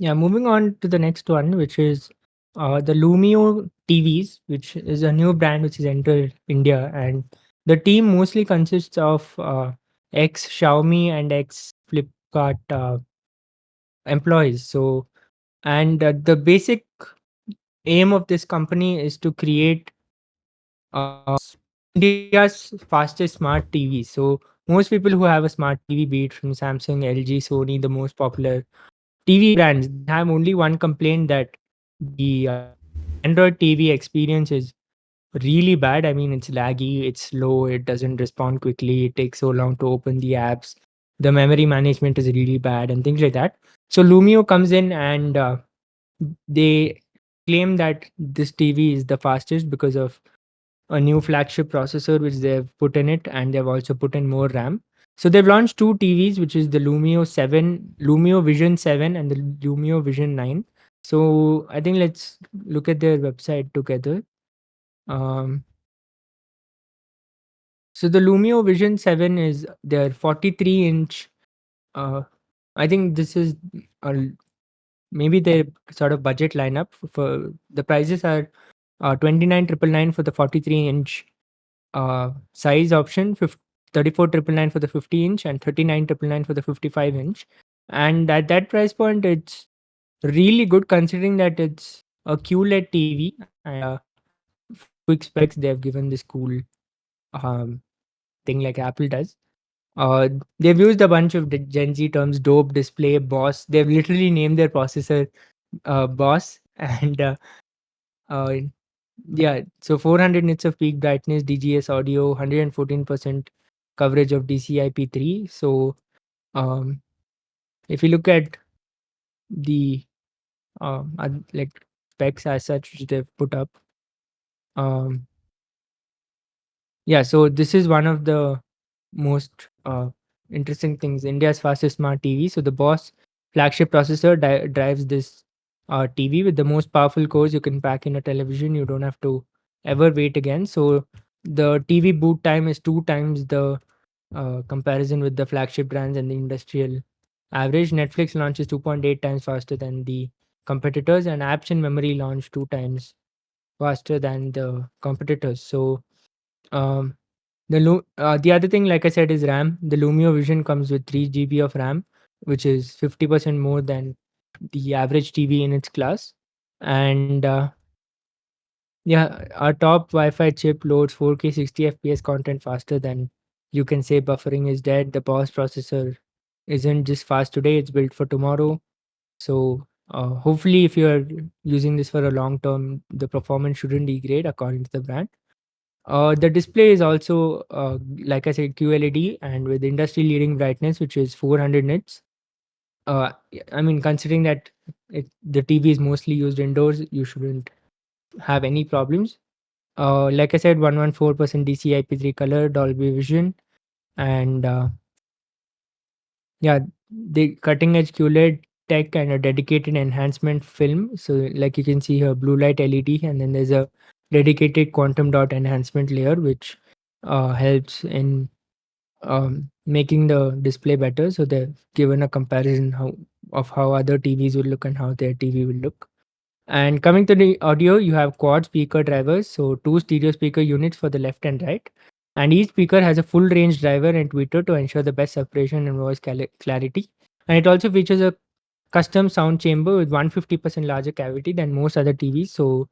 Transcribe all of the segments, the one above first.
Yeah, moving on to the next one, which is the Lumio TVs, which is a new brand which has entered India, and the team mostly consists of ex Xiaomi and ex Flipkart employees. So, and the basic aim of this company is to create India's fastest smart TV. So, most people who have a smart TV, be it from Samsung, LG, Sony, the most popular TV brands, they have only one complaint that the Android TV experience is really bad. I mean, it's laggy, it's slow, it doesn't respond quickly, it takes so long to open the apps. The memory management is really bad and things like that. So Lumio comes in and they claim that this TV is the fastest because of a new flagship processor which they've put in it, and they've also put in more RAM. So they've launched two TVs, which is the Lumio 7, Lumio Vision 7, and the Lumio Vision 9. So I think let's look at their website together. Um, so the Lumio Vision 7 is their 43-inch. Uh, I think this is a, maybe their sort of budget lineup. For the prices are 29,999 for the 43-inch size option, 34,999 for the 50-inch, and 39,999 for the 55-inch. And at that price point, it's really good considering that it's a QLED TV, and for quick specs, they have given this cool um, thing like Apple does. They've used a bunch of Gen Z terms: dope, display, boss. They've literally named their processor boss, and uh, yeah, so 400 nits of peak brightness, DGS audio, 114% coverage of DCI-P3. So, um, if you look at the like specs as such which they've put up, um, yeah, so this is one of the most interesting things. India's fastest smart TV. So the Boss flagship processor drives this TV with the most powerful cores you can pack in a television. You don't have to ever wait again. So the TV boot time is two times the comparison with the flagship brands and the industrial average. Netflix launches 2.8 times faster than the competitors, and apps in memory launch two times faster than the competitors. So um, the other thing, like I said, is RAM. The Lumio Vision comes with 3 GB of RAM, which is 50% more than the average TV in its class. And yeah, our top Wi-Fi chip loads 4K 60 FPS content faster than you can say buffering is dead. The BOS processor isn't just fast today; it's built for tomorrow. So hopefully, if you are using this for a long term, the performance shouldn't degrade according to the brand. The display is also, like I said, QLED and with industry leading brightness, which is 400 nits. I mean, considering that the TV is mostly used indoors, you shouldn't have any problems. Like I said, 114% DCI-P3 color, Dolby Vision, and yeah, the cutting edge QLED tech and a dedicated enhancement film. So, like you can see here, blue light LED, and then there's a dedicated quantum dot enhancement layer, which helps in making the display better. So they've given a comparison of how other TVs will look and how their TV will look. And coming to the audio, you have quad speaker drivers, so two stereo speaker units for the left and right. And each speaker has a full range driver and tweeter to ensure the best separation and voice clarity. And it also features a custom sound chamber with 150% larger cavity than most other TVs. So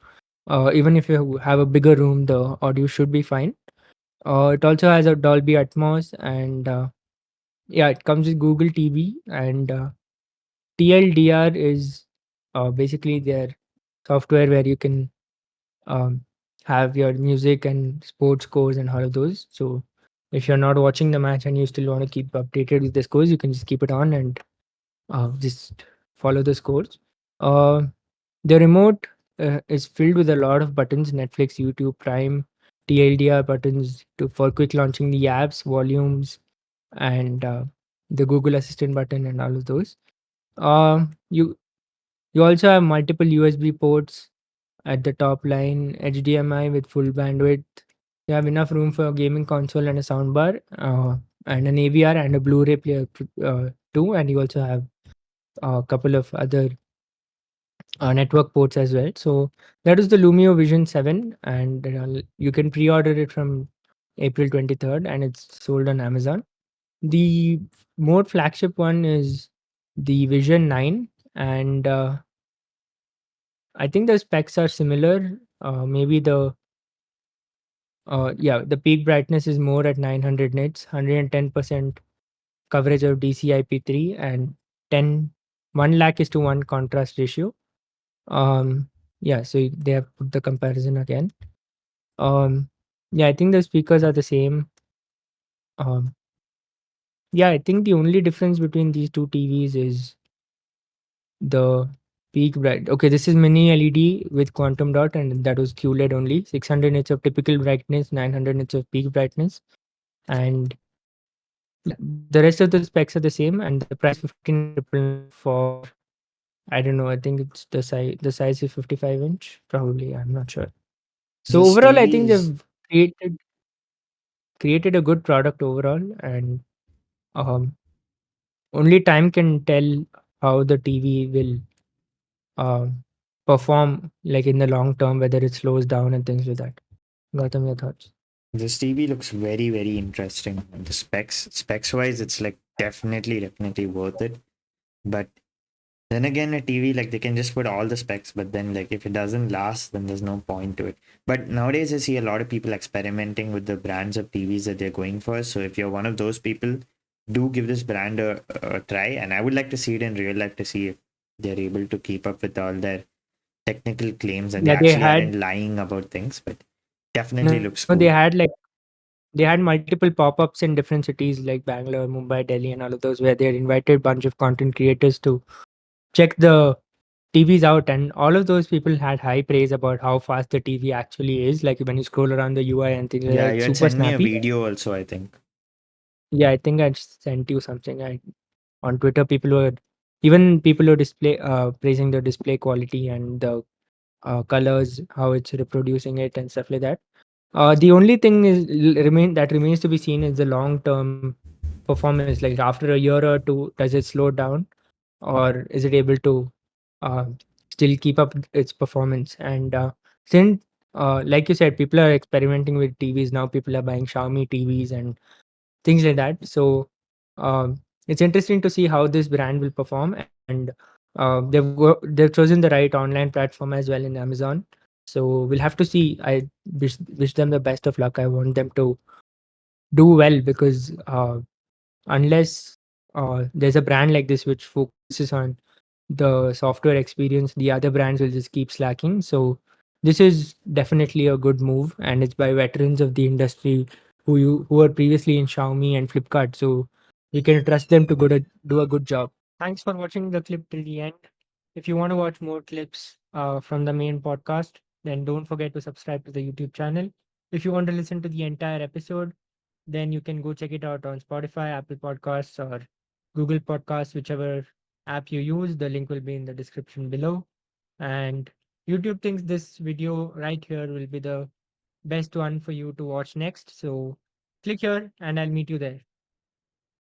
even if you have a bigger room, the audio should be fine. It also has a Dolby Atmos, and yeah, it comes with Google TV, and TLDR is basically their software where you can um, have your music and sports scores and all of those. So if you're not watching the match and you still want to keep updated with the scores, you can just keep it on and just follow the scores. Uh, the remote is filled with a lot of buttons: Netflix, YouTube, Prime, TLDR buttons for quick launching the apps, volumes, and the Google Assistant button, and all of those. You also have multiple USB ports at the top line, HDMI with full bandwidth. You have enough room for a gaming console and a soundbar, and an AVR and a Blu-ray player too. And you also have a couple of other network ports as well. So that is the Lumio Vision 7, and you can pre-order it from April 23rd, and it's sold on Amazon. The more flagship one is the Vision 9, and I think the specs are similar. Maybe the peak brightness is more at 900 nits, 110% coverage of DCI-P3, and 10 1 lakh is to 1 contrast ratio. Um, yeah, so they have put the comparison again. Um, yeah, I think the speakers are the same. Um, yeah, I think the only difference between these two TVs is the peak bright. Okay, this is mini LED with quantum dot, and that was QLED only. 600 nits of typical brightness, 900 nits of peak brightness, and the rest of the specs are the same. And the price 15,999 for, I don't know. I think it's the size is 55-inch. Probably, I'm not sure. So This overall, I TV think is they've created a good product overall, and um, only time can tell how the TV will um, perform, like in the long term, whether it slows down and things like that. Gautam, your thoughts? this TV looks very, very interesting. The specs wise, it's like definitely worth it. But then again, a TV, like they can just put all the specs, but then like if it doesn't last, then there's no point to it. But nowadays, I see a lot of people experimenting with the brands of TVs that they're going for. So if you're one of those people, do give this brand a try. And I would like to see it in real life to see if they're able to keep up with all their technical claims and they Yeah, they actually had aren't lying about things. But definitely no, looks they cool. had like they had multiple pop-ups in different cities like Bangalore, Mumbai, Delhi, and all of those, where they had invited bunch of content creators to check the TVs out, and all of those people had high praise about how fast the TV actually is. Like when you scroll around the UI and things like that, Yeah, it's you had super sent me a snappy. video also, I think. Yeah, I think I sent you something. On Twitter, people were praising the display quality and the colors, how it's reproducing it and stuff like that. The only thing remains to be seen is the long term performance. Like after a year or two, does it slow down, or is it able to uh, still keep up its performance? And since, like you said, people are experimenting with TVs now. People are buying Xiaomi TVs and things like that. So it's interesting to see how this brand will perform, and they've chosen the right online platform as well in Amazon. So we'll have to see. I wish them the best of luck. I want them to do well, because unless there's a brand like this which focuses on the software experience, the other brands will just keep slacking. So this is definitely a good move, and it's by veterans of the industry who were previously in Xiaomi and Flipkart. So we can trust them to do a good job. Thanks for watching the clip till the end. If you want to watch more clips from the main podcast, then don't forget to subscribe to the YouTube channel. If you want to listen to the entire episode, then you can go check it out on Spotify, Apple Podcasts, or Google Podcasts, whichever app you use. The link will be in the description below. And YouTube thinks this video right here will be the best one for you to watch next. So click here and I'll meet you there.